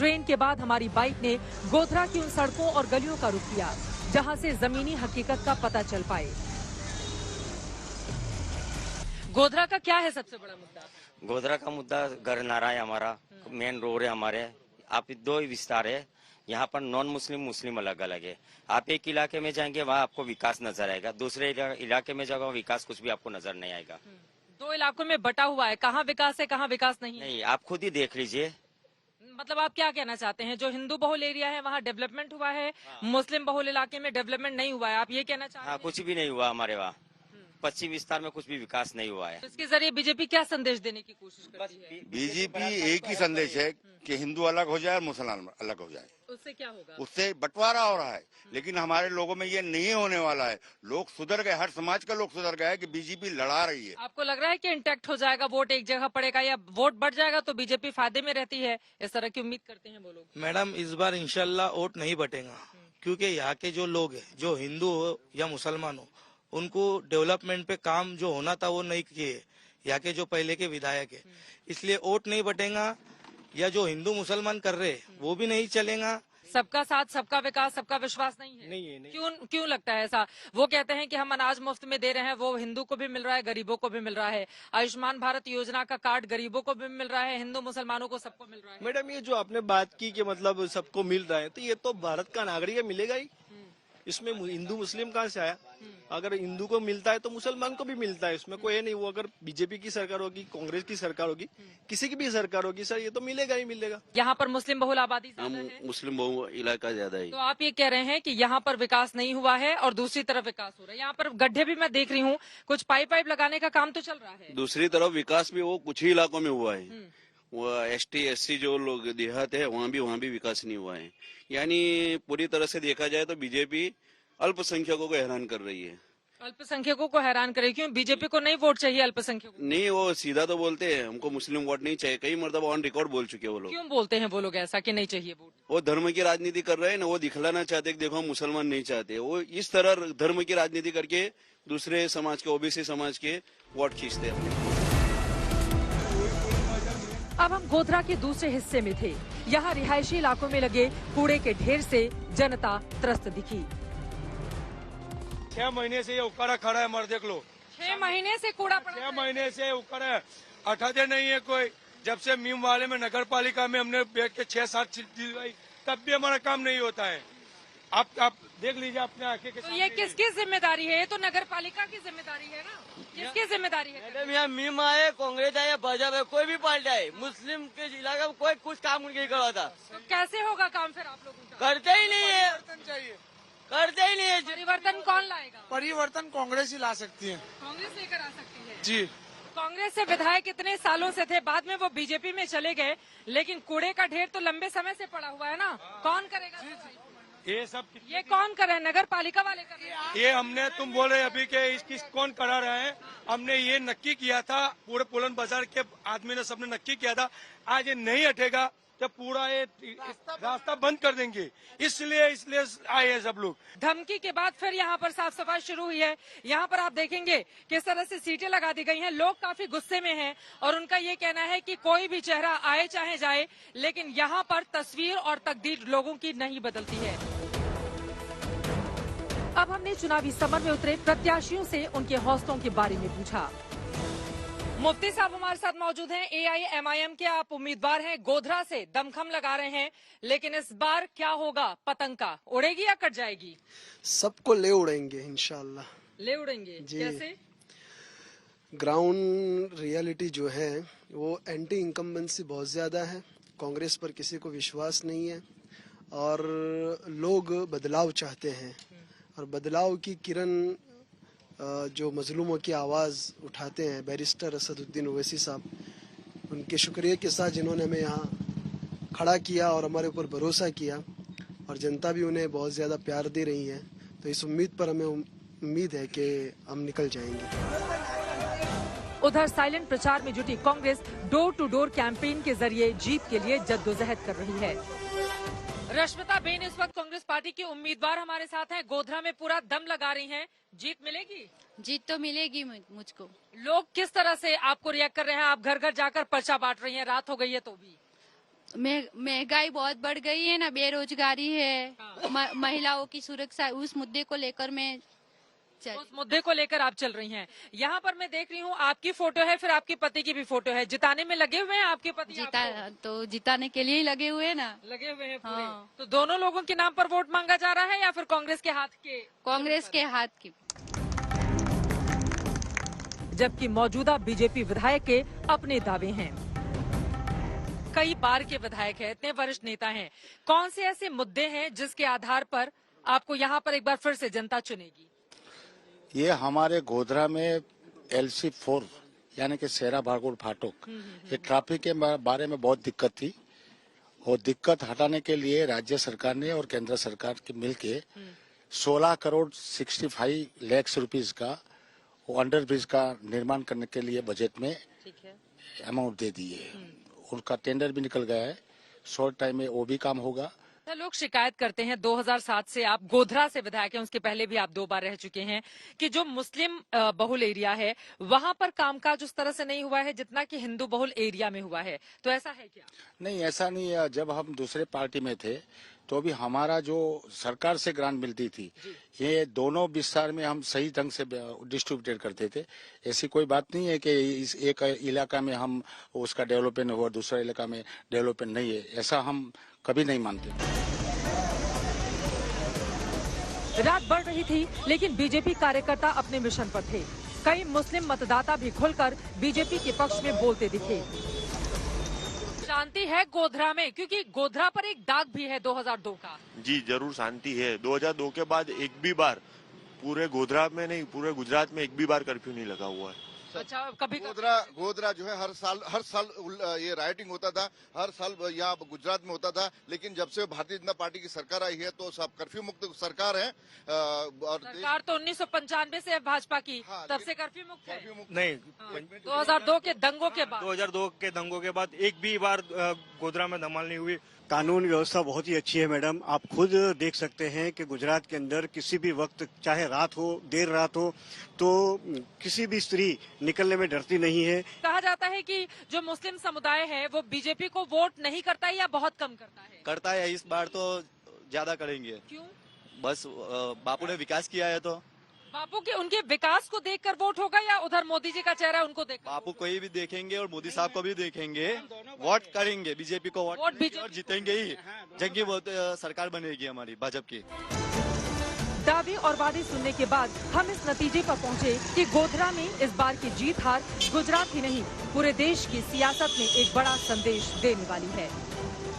Train के बाद हमारी बाइक ने गोधरा की उन सड़कों और गलियों का रुख किया जहां से जमीनी हकीकत का पता चल पाए। गोधरा का क्या है सबसे बड़ा मुद्दा? गोधरा का मुद्दा गरनारा है हमारा, मेन रोड है हमारे। आप दो ही विस्तार है यहाँ पर, नॉन मुस्लिम मुस्लिम अलग अलग है। आप एक इलाके में जाएंगे वहाँ आपको विकास नजर आएगा, दूसरे इलाके में जाओगे विकास कुछ भी आपको नजर नहीं आएगा। दो इलाकों में बटा हुआ है, कहाँ विकास है कहाँ विकास नहीं है? नहीं, आप खुद ही देख लीजिए। मतलब आप क्या कहना चाहते हैं, जो हिंदू बहुल एरिया है वहाँ डेवलपमेंट हुआ है, मुस्लिम बहुल इलाके में डेवलपमेट नहीं हुआ है, आप ये कहना चाहते हैं? हाँ, कुछ भी नहीं हुआ हमारे वहाँ पश्चिम विस्तार में, कुछ भी विकास नहीं हुआ है। तो इसके जरिए बीजेपी क्या संदेश देने की कोशिश करती है? बीजेपी एक ही संदेश है कि हिंदू अलग हो जाए और मुसलमान अलग हो जाए। उससे क्या होगा? उससे बंटवारा हो रहा है, लेकिन हमारे लोगों में ये नहीं होने वाला है। लोग सुधर गए, हर समाज का लोग सुधर गए कि बीजेपी लड़ा रही है। आपको लग रहा है कि इंटैक्ट हो जाएगा, वोट एक जगह पड़ेगा या वोट बढ़ जाएगा तो बीजेपी फायदे में रहती है, इस तरह की उम्मीद करते हैं वो लोग? मैडम, इस बार इंशाल्लाह वोट नहीं बटेगा, क्योंकि यहाँ के जो लोग हैं, जो हिंदू हो या मुसलमान हो, उनको डेवलपमेंट पे काम जो होना था वो नहीं किए यहाँ के जो पहले के विधायक है। इसलिए वोट नहीं बटेगा, या जो हिंदू मुसलमान कर रहे वो भी नहीं चलेगा। सबका साथ सबका विकास सबका विश्वास नहीं है? नहीं। क्यों लगता है ऐसा? वो कहते हैं कि हम अनाज मुफ्त में दे रहे हैं, वो हिंदू को भी मिल रहा है, गरीबों को भी मिल रहा है। आयुष्मान भारत योजना का कार्ड गरीबों को भी मिल रहा है, हिंदू मुसलमानों को सबको मिल रहा है। मैडम, ये जो आपने बात की कि मतलब सबको मिल रहा है, तो ये तो भारत का नागरिक है, मिलेगा ही। इसमें हिंदू मुस्लिम कहाँ से आया? अगर हिंदू को मिलता है तो मुसलमान को भी मिलता है, इसमें कोई नहीं। वो अगर बीजेपी की सरकार होगी, कांग्रेस की सरकार होगी, किसी की भी सरकार होगी, सर ये तो मिलेगा ही मिलेगा। यहाँ पर मुस्लिम बहुल आबादी ज्यादा है, मुस्लिम बहुल इलाका ज्यादा है। तो आप ये कह रहे हैं कि यहाँ पर विकास नहीं हुआ है और दूसरी तरफ विकास हो रहा है। यहाँ पर गड्ढे भी मैं देख रही हूँ, कुछ पाइप लगाने का काम तो चल रहा है। दूसरी तरफ विकास भी वो कुछ ही इलाकों में हुआ है। वो ST SC जो लोग देहात है वहाँ भी विकास नहीं हुआ है। यानी पूरी तरह से देखा जाए तो बीजेपी अल्पसंख्यकों को हैरान कर रही है। अल्पसंख्यकों को हैरान करे? क्यों, बीजेपी को नहीं वोट चाहिए अल्पसंख्यकों? नहीं, वो सीधा तो बोलते हैं हमको मुस्लिम वोट नहीं चाहिए, कई मर्तबा ऑन रिकॉर्ड बोल चुके हैं वो लोग। क्यों बोलते हैं वो लोग ऐसा कि नहीं चाहिए वोट? वो धर्म की राजनीति कर रहे हैं ना, वो दिखलाना चाहते कि देखो हम मुसलमान नहीं चाहते। वो इस तरह धर्म की राजनीति करके दूसरे समाज के, OBC समाज के वोट खींचते हैं। अब हम गोधरा के दूसरे हिस्से में थे। यहाँ रिहायशी इलाकों में लगे कूड़े के ढेर से जनता त्रस्त दिखी। 6 महीने से ये उकाड़ा खड़ा है, मर देख लो। 6 महीने से कूड़ा पड़ा 6 महीने से उकाड़ा है, हटाते नहीं है कोई। जब से मीम वाले में नगर पालिका में हमने बैठ के 6-7 दिलवाई, तब भी हमारा काम नहीं होता है। आप देख लीजिए अपने आंखें के। तो ये किसकी जिम्मेदारी है? ये तो नगर पालिका की जिम्मेदारी है ना, किसकी जिम्मेदारी है? मैडम, यहाँ मीम आए, कांग्रेस आए, भाजपा है, कोई भी पार्टी आए, मुस्लिम के इलाके में कोई कुछ काम नहीं करवाता। तो कैसे होगा काम फिर आप लोगों का? करते ही नहीं है, करते ही नहीं है। परिवर्तन कौन लाएगा? परिवर्तन कांग्रेस ही ला सकती है। कांग्रेस लेकर आ सकती है जी। कांग्रेस से विधायक इतने सालों से थे, बाद में वो बीजेपी में चले गए, लेकिन कूड़े का ढेर तो लंबे समय से पड़ा हुआ है ना, कौन करेगा? ये कौन कर रहे हैं? नगर पालिका वाले कर रहे हैं। ये हमने, तुम बोले अभी के इसकी कौन करा रहे हैं, हमने ये नक्की किया था, पूरे पुलन बाजार के आदमी ने सबने नक्की किया था। आज ये नहीं हटेगा तो पूरा ये रास्ता बंद कर देंगे, इसलिए आए हैं सब लोग। धमकी के बाद फिर यहाँ पर साफ सफाई शुरू हुई है। यहाँ पर आप देखेंगे किस तरह से सीटें लगा दी गई हैं, लोग काफी गुस्से में हैं और उनका ये कहना है कि कोई भी चेहरा आए चाहे जाए, लेकिन यहाँ पर तस्वीर और तकदीर लोगों की नहीं बदलती है। अब हमने चुनावी समर में उतरे प्रत्याशियों से उनके हौसलों के बारे में पूछा। मुफ्ती साहब हमारे साथ मौजूद हैं। AIMIM के आप उम्मीदवार हैं, गोधरा से दमखम लगा रहे हैं, लेकिन इस बार क्या होगा? पतंग का उड़ेगी या कट जाएगी? सबको ले उड़ेंगे इंशाल्लाह। ले उड़ेंगे? कैसे? ग्राउंड रियलिटी जो है वो एंटी इनकम्बेंसी बहुत ज्यादा है, कांग्रेस पर किसी को विश्वास नहीं है और लोग बदलाव चाहते हैं और बदलाव की किरण जो मजलूमों की आवाज़ उठाते हैं बैरिस्टर असदुद्दीन ओवैसी साहब, उनके शुक्रिया के साथ जिन्होंने हमें यहाँ खड़ा किया और हमारे ऊपर भरोसा किया और जनता भी उन्हें बहुत ज़्यादा प्यार दे रही है, तो इस उम्मीद पर हमें उम्मीद है कि हम निकल जाएंगे। उधर साइलेंट प्रचार में जुटी Congress door to door campaign के जरिए जीत के लिए जद्दोजहद कर रही है। रश्मिता बेन इस वक्त कांग्रेस पार्टी की उम्मीदवार हमारे साथ हैं, गोधरा में पूरा दम लगा रही हैं। जीत मिलेगी? जीत तो मिलेगी मुझको। लोग किस तरह से आपको रिएक्ट कर रहे हैं? आप घर घर जाकर पर्चा बांट रही हैं, रात हो गई है तो भी। महंगाई बहुत बढ़ गई है ना, बेरोजगारी है, महिलाओं की सुरक्षा, उस मुद्दे को लेकर मैं उस मुद्दे को लेकर आप चल रही हैं। यहाँ पर मैं देख रही हूँ आपकी फोटो है, फिर आपके पति की भी फोटो है। जिताने में लगे हुए हैं आपके पति? तो जिताने के लिए ही लगे हुए हैं ना। लगे हुए हैं पूरे। हाँ। तो दोनों लोगों के नाम पर वोट मांगा जा रहा है या फिर कांग्रेस के हाथ के? कांग्रेस के हाथ की। जबकि मौजूदा बीजेपी विधायक के अपने दावे हैं। कई बार के विधायक हैं, इतने वरिष्ठ नेता हैं। कौन से ऐसे मुद्दे हैं जिसके आधार पर आपको यहाँ पर एक बार फिर से जनता चुनेगी? ये हमारे गोधरा में LC4 यानी कि सेरा भागोड़ फाटक, ये ट्रैफिक के बारे में बहुत दिक्कत थी और दिक्कत हटाने के लिए राज्य सरकार ने और केंद्र सरकार के मिलके 16 करोड़ 65 लाख रुपीस का अंडर ब्रिज का निर्माण करने के लिए बजट में अमाउंट दे दी है। उनका टेंडर भी निकल गया है, शॉर्ट टाइम में वो भी काम होगा। लोग शिकायत करते हैं, 2007 से आप गोधरा से विधायक हैं, उसके पहले भी आप 2 बार रह चुके हैं, कि जो मुस्लिम बहुल एरिया है वहां पर कामकाज उस तरह से नहीं हुआ है जितना कि हिंदू बहुल एरिया में हुआ है। तो ऐसा है क्या? नहीं, ऐसा नहीं है। जब हम दूसरे पार्टी में थे तो भी हमारा जो सरकार से ग्रांट मिलती थी, ये दोनों विस्तार में हम सही ढंग से डिस्ट्रीब्यूटेड करते थे। ऐसी कोई बात नहीं है कि इस एक इलाका में हम उसका डेवलपमेंट हुआ, दूसरा इलाका में डेवलपमेंट नहीं है, ऐसा हम कभी नहीं मानते। रात बढ़ रही थी लेकिन बीजेपी कार्यकर्ता अपने मिशन पर थे। कई मुस्लिम मतदाता भी खुलकर बीजेपी के पक्ष में बोलते दिखे। शांति है गोधरा में, क्योंकि गोधरा पर एक दाग भी है 2002 का। जी जरूर शांति है। 2002 के बाद एक भी बार पूरे गोधरा में नहीं, पूरे गुजरात में एक भी बार कर्फ्यू नहीं लगा हुआ है। अच्छा, कभी गोधरा जो है हर साल ये राइटिंग होता था, हर साल यहाँ गुजरात में होता था, लेकिन जब से भारतीय जनता पार्टी की सरकार आई है तो सब कर्फ्यू मुक्त सरकार है। और सरकार तो 1995 से है भाजपा की। हाँ, तब से कर्फ्यू मुक्त है? नहीं, 2002 के दंगों के बाद 2002 के दंगों के बाद एक भी बार गोधरा में धमाल नहीं हुई। कानून व्यवस्था बहुत ही अच्छी है मैडम। आप खुद देख सकते हैं कि गुजरात के अंदर किसी भी वक्त, चाहे रात हो देर रात हो, तो किसी भी स्त्री निकलने में डरती नहीं है। कहा जाता है कि जो मुस्लिम समुदाय है वो बीजेपी को वोट नहीं करता है या बहुत कम करता है? करता है, इस बार तो ज्यादा करेंगे। क्यों? बस बापू ने विकास किया है तो। बापू के उनके विकास को देखकर वोट होगा या उधर मोदी जी का चेहरा उनको देख? बापू को भी देखेंगे और मोदी साहब को भी देखेंगे, वोट करेंगे बीजेपी को, वोट बीजेपी और जीतेंगे ही। जंगी सरकार बनेगी हमारी भाजपा की। दावे और वादे सुनने के बाद हम इस नतीजे पर पहुंचे कि गोधरा में इस बार की जीत हार गुजरात ही नहीं पूरे देश की सियासत में एक बड़ा संदेश देने वाली है।